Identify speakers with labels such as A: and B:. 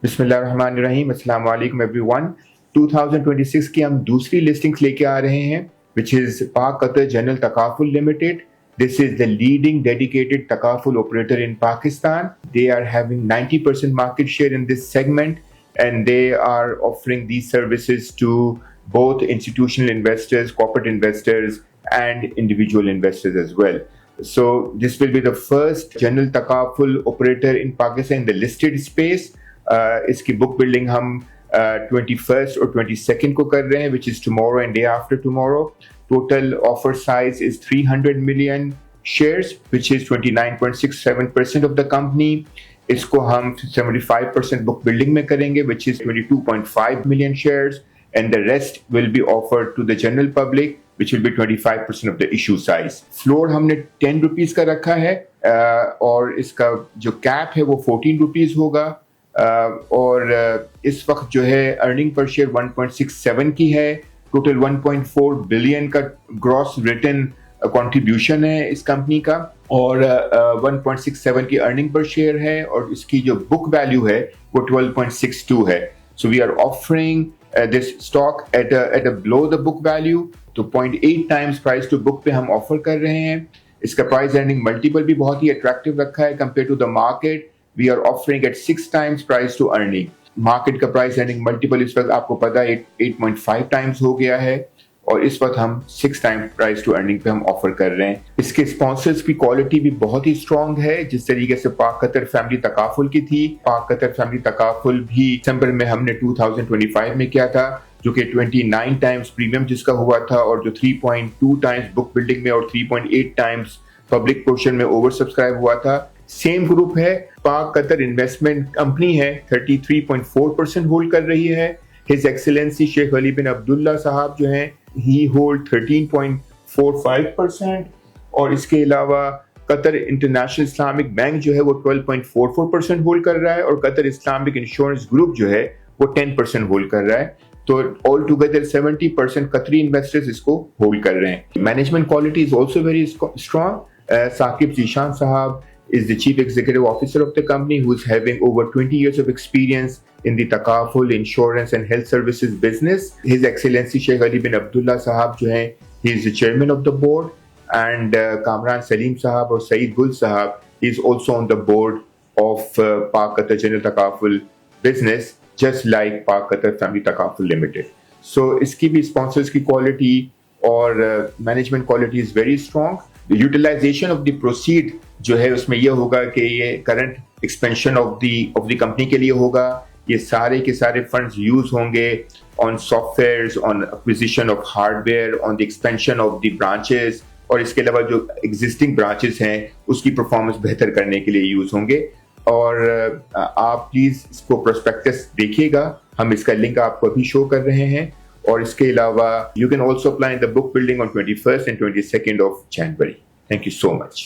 A: बिस्मिल्लाहिर्रहमानिर्रहीम, अस्सलाम वालेकुम एवरीवन। 2026 की हम दूसरी लिस्टिंग्स लेके आ रहे हैं, which is पाक Qatar general takaful limited. This is the leading dedicated takaful operator in Pakistan. They are having 90% market share in this segment, and they are offering these services to both institutional investors, corporate investors, and individual investors as well. So this will be the first general takaful operator in Pakistan in the listed space. इसकी book building हम 21st और 22nd को कर रहे हैं, which is tomorrow and day after tomorrow. Total offer size is 300 million shares, which is 29.67% of the company. इसको हम 75% book building में करेंगे, which is 22.5 million shares, and the rest will be offered to the general public, which will be 25% of the issue size. Floor हमने 10 rupees का रखा है, और इसका जो कैप है वो 14 रुपीज़ होगा, और इस वक्त जो है अर्निंग पर शेयर 1.67 की है. टोटल 1.4 बिलियन का ग्रॉस रिटर्न कंट्रीब्यूशन है इस कंपनी का, और 1.67 की अर्निंग पर शेयर है, और इसकी जो बुक वैल्यू है वो 12.62 है. So we are offering this stock at a below the book value. तो 0.8 टाइम्स प्राइस टू बुक पे हम ऑफर कर रहे हैं. इसका प्राइस अर्निंग मल्टीपल भी बहुत ही अट्रैक्टिव रखा है compare to the market. We are offering at 6 times price to earning. Market का प्राइस अर्निंग मल्टीपल इस वक्त आपको पता है 8.5 टाइम्स हो गया है, और इस वक्त हम 6 टाइम्स प्राइस टू अर्निंग पे हम ऑफर कर रहे हैं. इसके स्पॉन्सर्स की क्वालिटी भी बहुत ही स्ट्रांग है. जिस तरीके से पाक कतर फैमिली तकाफुल की थी, पाक कतर फैमिली तकाफुल भी दिसंबर में हमने 2025 में किया था, जो कि 29 टाइम्स प्रीमियम जिसका हुआ था, और जो 3.2 टाइम्स बुक बिल्डिंग में और 3.8 टाइम्स पब्लिक पोर्शन में ओवर सब्सक्राइब हुआ था. सेम ग्रुप है, पाक कतर इन्वेस्टमेंट कंपनी है, 33.4% होल्ड कर रही है. हिज एक्सीलेंसी शेख अली बिन अब्दुल्ला साहब जो हैं, ही होल्ड 13.45%, और इसके अलावा कतर इंटरनेशनल इस्लामिक बैंक जो है वो 12.44% होल्ड कर रहा है, और कतर इस्लामिक इंश्योरेंस ग्रुप जो है वो 10% होल्ड कर रहा है. तो ऑल टुगेदर 70% कतरी इन्वेस्टर्स इसको होल्ड कर रहे हैं. Management quality is also very strong. Saqib Zeeshan साहब is the chief executive officer of the company, who is having over 20 years of experience in the takaful, insurance and health services business. His Excellency Sheikh Ali bin Abdullah Sahab जो हैं, he is the chairman of the board, and Kamran Salim Sahab और Saeed Gul Sahab is also on the board of Pak Qatar General Takaful business, just like Pak Qatar Family Takaful Limited. So इसकी भी sponsors की quality और management quality is very strong. Utilisation of the proceed जो है उसमें यह होगा कि ये current expansion of the company के लिए होगा. ये सारे के सारे फंड्स यूज होंगे on softwares, on acquisition of hardware, on the expansion of the branches, और इसके अलावा जो एग्जिस्टिंग ब्रांचेस हैं उसकी परफॉर्मेंस बेहतर करने के लिए यूज होंगे. और आप प्लीज इसको प्रोस्पेक्टस देखिएगा, हम इसका लिंक आपको अभी शो कर रहे हैं. और इसके अलावा you can also apply in the book building on 21st and 22nd of January. Thank you so much.